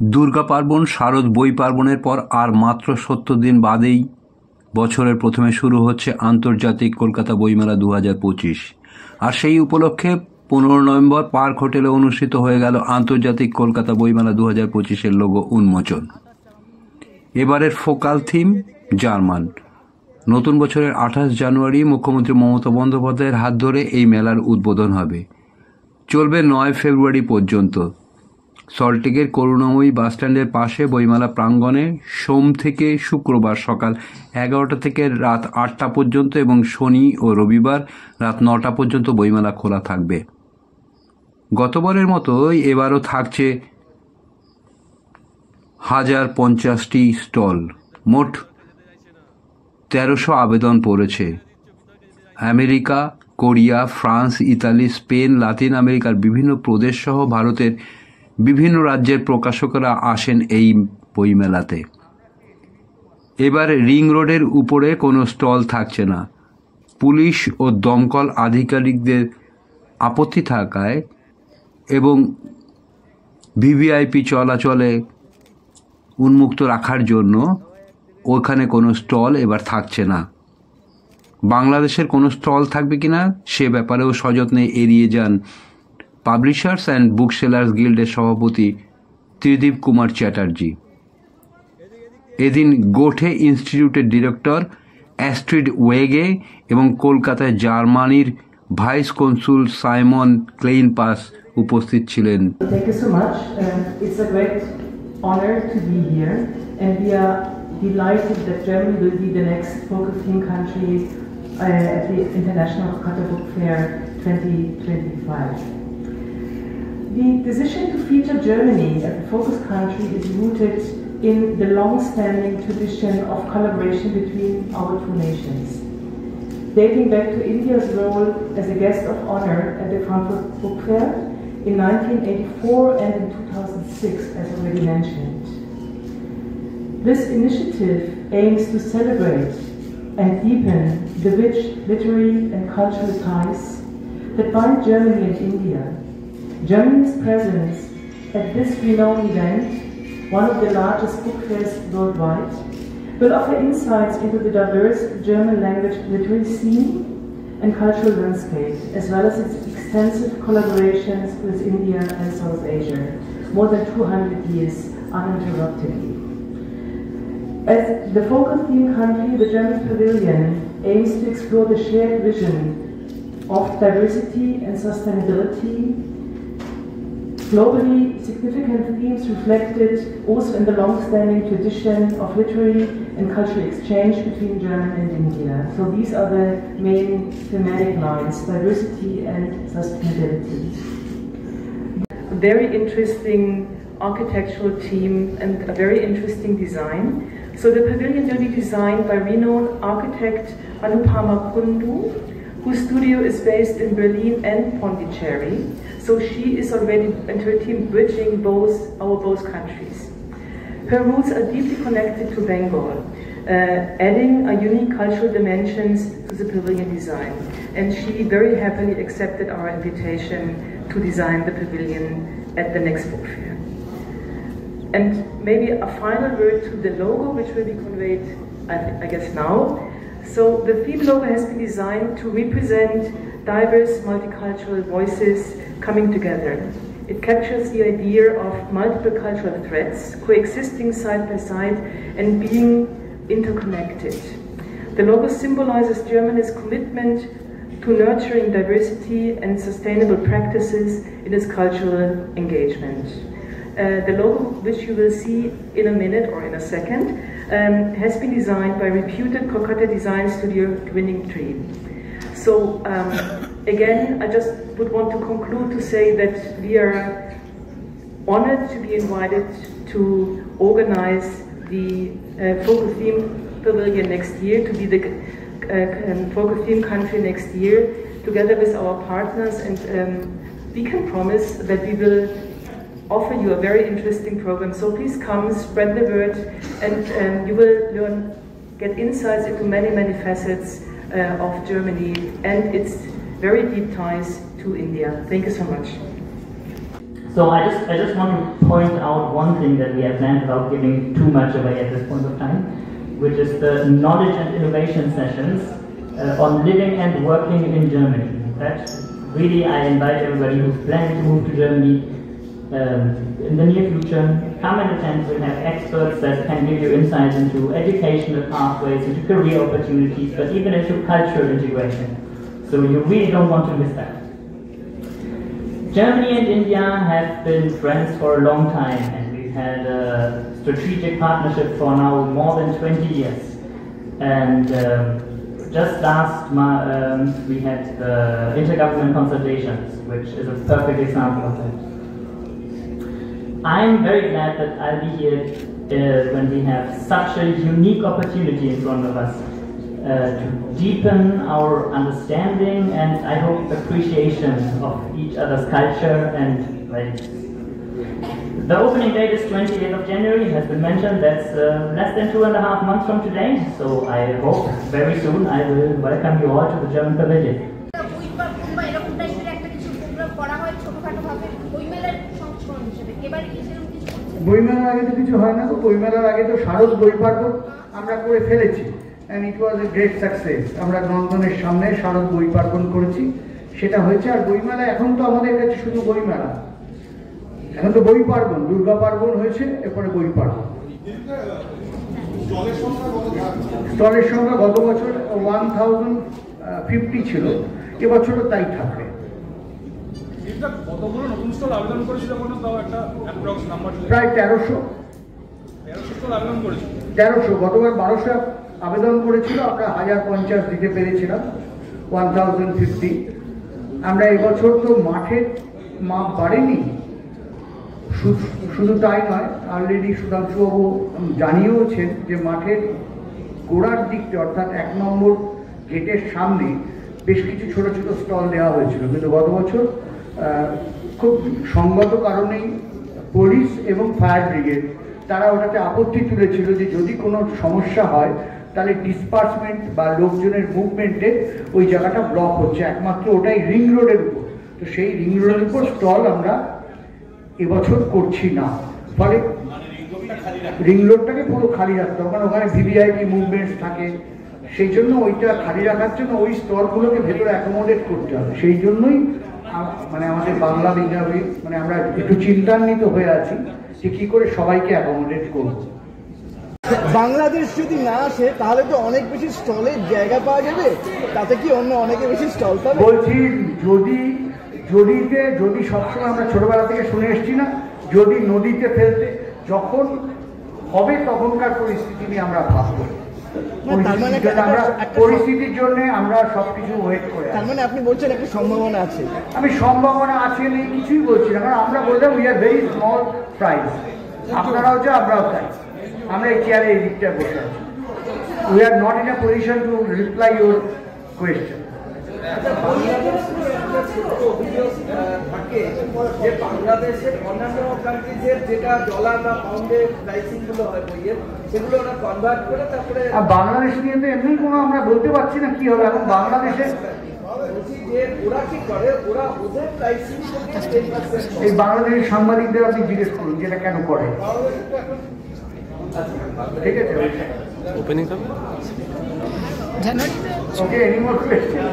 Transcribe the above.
দুর্গা পার্বণ, শারদ বই পার্বণের পর আর মাত্র ৭০ দিন বাদেই বছরের প্রথমে শুরু হচ্ছে আন্তর্জাতিক কলকাতা বইমেলা ২০২৫। আর সেই উপলক্ষে ১৫ নভেম্বর পার্ক হোটেলে অনুষ্ঠিত হয়ে গেল আন্তর্জাতিক কলকাতা বইমেলা ২০২৫-এর লোগো উন্মোচন। এবারের ফোকাল থিম জার্মান। নতুন বছরের ২৮ জানুয়ারি মুখ্যমন্ত্রী মমতা বন্দ্যোপাধ্যায়ের হাত ধরে এই মেলার উদ্বোধন হবে। চলবে ৯ ফেব্রুয়ারি পর্যন্ত। সল্টলেকের করুণাময়ী বাসস্ট্যান্ডের পাশে বইমেলা প্রাঙ্গণে সোম থেকে শুক্রবার সকাল ১১টা থেকে রাত ৮টা পর্যন্ত এবং শনি ও রবিবার রাত ৯টা পর্যন্ত বইমেলা খোলা থাকবে। গতবারের মতো এবারও থাকছে ১,০৫০টি স্টল। মোট ১৩০০ আবেদন পড়েছে। America, Korea, France, Italy, Spain, Latin আমেরিকার বিভিন্ন প্রদেশ সহ ভারতের বিভিন্ন রাজ্যের প্রকাশকরা আসেন এই বইমেলাতে। এবার রিং রোডের উপরে কোনো স্টল থাকছে না। পুলিশ ও দমকল আধিকারিকদের আপত্তি থাকায় এবং ভিভিআইপি চলাচলে উন্মুক্ত রাখার জন্য ওখানে কোনো স্টল এবার থাকছে না। বাংলাদেশের কোনো স্টল থাকবে কিনা সে ব্যাপারেও সযত্নে এড়িয়ে যান পাবলিশার্স অ্যান্ড বুক সেলার্স গিল্ডের সভাপতি ত্রিদীপ কুমার চ্যাটার্জি। এদিন গোঠে ইনস্টিটিউটের ডিরেক্টর অ্যাস্ট্রিড ওয়েগে এবং কলকাতায় জার্মানির ভাইস কনসুল সাইমন ক্লেইনপাস উপস্থিত ছিলেন। Thank you so much. It's a great honor to be here, and we are delighted that Germany will be the next focal theme country at the International Kolkata Book Fair 2025. The decision to feature Germany as a focus country is rooted in the long-standing tradition of collaboration between our two nations. Dating back to India's role as a guest of honor at the Frankfurt Book Fair in 1984 and in 2006, as already mentioned. This initiative aims to celebrate and deepen the rich literary and cultural ties that bind Germany and India. Germany's presence at this renowned event, one of the largest book fairs worldwide, will offer insights into the diverse German language literary scene and cultural landscape, as well as its extensive collaborations with India and South Asia, more than 200 years uninterruptedly. As the focal theme country, the German Pavilion aims to explore the shared vision of diversity and sustainability. Globally significant themes reflected also in the long-standing tradition of literary and cultural exchange between Germany and India. So these are the main thematic lines: diversity and sustainability. A very interesting architectural team and a very interesting design. So the pavilion will be designed by renowned architect Anupama Kundu, whose studio is based in Berlin and Pondicherry. So she is already, and her team, bridging both countries. Her roots are deeply connected to Bengal, adding a unique cultural dimensions to the pavilion design. And she very happily accepted our invitation to design the pavilion at the next book fair. And maybe a final word to the logo, which will be conveyed, I guess now. So the theme logo has been designed to represent diverse multicultural voices coming together. It captures the idea of multiple cultural threads coexisting side by side and being interconnected. The logo symbolizes Germany's commitment to nurturing diversity and sustainable practices in its cultural engagement. The logo, which you will see in a minute or in a second, has been designed by reputed Kolkata design studio Twinning Tree. So again, I just would want to conclude to say that we are honored to be invited to organize the focal theme pavilion next year, to be the focal theme country next year, together with our partners, and we can promise that we will offer you a very interesting program. So please come, spread the word, and you will get insights into many facets of Germany and its very deep ties to India. Thank you so much. So I just want to point out one thing that we have planned without giving too much away at this point of time, which is the knowledge and innovation sessions on living and working in Germany. That really I invite everybody who's planning to move to Germany in the near future, come and attend. We'll have experts that can give you insights into educational pathways, into career opportunities, but even into cultural integration. So you really don't want to miss that. Germany and India have been friends for a long time, and we've had a strategic partnership for now more than 20 years. And just last month we had the intergovernment consultations, which is a perfect example of that. I'm very glad that I'll be here when we have such a unique opportunity in front of us to deepen our understanding and I hope appreciation of each other's culture and values. The opening date is 28th of January, it has been mentioned. That's less than 2.5 months from today, so I hope very soon I will welcome you all to the German Pavilion. বইমেলার আগে তো কিছু হয় না, তো বইমেলার আগে তো শারদ বই পার্বণ আমরা করে ফেলেছি, and it was a great success. আমরা নন্দনের সামনে শারদ বই পার্বণ করেছি, সেটা হয়েছে। আর বইমেলা এখন তো আমাদের কাছে শুধু বইমেলা, এখন তো বই পার্বণ, দুর্গা পার্বণ হয়েছে, এরপরে বই পার্বণ। স্টলের সংখ্যা গত বছর 1050 ছিল, এবছরও তাই থাকবে। প্রায় 1300। গতবার 1200 আবেদন করেছিল, আমরা 1050 দিতে পেরেছিলাম, 1050। আমরা এবছর তো মাঠের মাপ বাড়েনি, শুধু তাই নয়, অলরেডি সুধাংশুবাবু জানিয়েওছেন যে মাঠের গোড়ার দিকটা অর্থাৎ 1 নম্বর গেটের সামনে বেশ কিছু ছোট ছোট স্টল দেওয়া হয়েছিল, কিন্তু গত বছর খুব সঙ্গত কারণেই পুলিশ এবং ফায়ার ব্রিগেড তারা ওটাতে আপত্তি তুলেছিল যে যদি কোনো সমস্যা হয় তাহলে ডিসপার্সমেন্ট বা লোকজনের মুভমেন্টে ওই জায়গাটা ব্লক হচ্ছে, একমাত্র ওটাই রিং রোডের উপর। তো সেই রিং রোডের উপর স্টল আমরা এবছর করছি না, ফলে রিং রোডটাকে পুরো খালি রাখতে হবে, কারণ ওখানে ভিভিআইপি মুভমেন্টস থাকে, সেই জন্য ওইটা খালি রাখার জন্য ওই স্টলগুলোকে ভেতরে অ্যাকোমোডেট করতে হবে। সেই জন্যই মানে আমাদের বাংলা বিভাগে মানে আমরা একটু চিন্তান্বিত হয়ে আছি যে কী করে সবাইকে অ্যাকোমোডেট করব। বাংলাদেশ যদি না আসে তাহলে তো অনেক বেশি স্টলের জায়গা পাওয়া যাবে, তাতে কি অন্য অনেকে বেশি স্টল পাবে? বলছি যদি সবসময় আমরা ছোটবেলা থেকে শুনে এসছি না, যদি নদীতে ফেলতে যখন হবে তখনকার পরিস্থিতি নিয়ে আমরা ভাববো। পরিস্থিতির জন্য আমরা সবকিছু ওয়েট করে। তার মানে আপনি বলছেন একটা সম্ভাবনা আছে? আমি সম্ভাবনা আছে নেই কিছুই বলছি না, কারণ আমরা বললাম we are very small price, আপনারাও যা আমরাও তাই। আমরা এই চেয়ারে এই দিকটা বসে আছি, we are not in a position to reply your question. বাংলাদেশের অন্যান্য কান্ট্রিজের যেটা ডলার বা পাউন্ডের প্রাইসিং গুলো হয় বইয়ের, সেগুলো ওরা কনভার্ট করে তারপরে বাংলাদেশ নিয়ে তো এমনি কোনো আমরা বলতে পারছি না কি হবে। এখন বাংলাদেশে ওরা কি করে, ওরা ওদের প্রাইসিং এই বাংলাদেশের সাংবাদিকদের আপনি জিজ্ঞেস করুন যেটা কেন করে। ঠিক আছে, ওপেনিং হবে ওকে, এনি মোর কোয়েশ্চেন?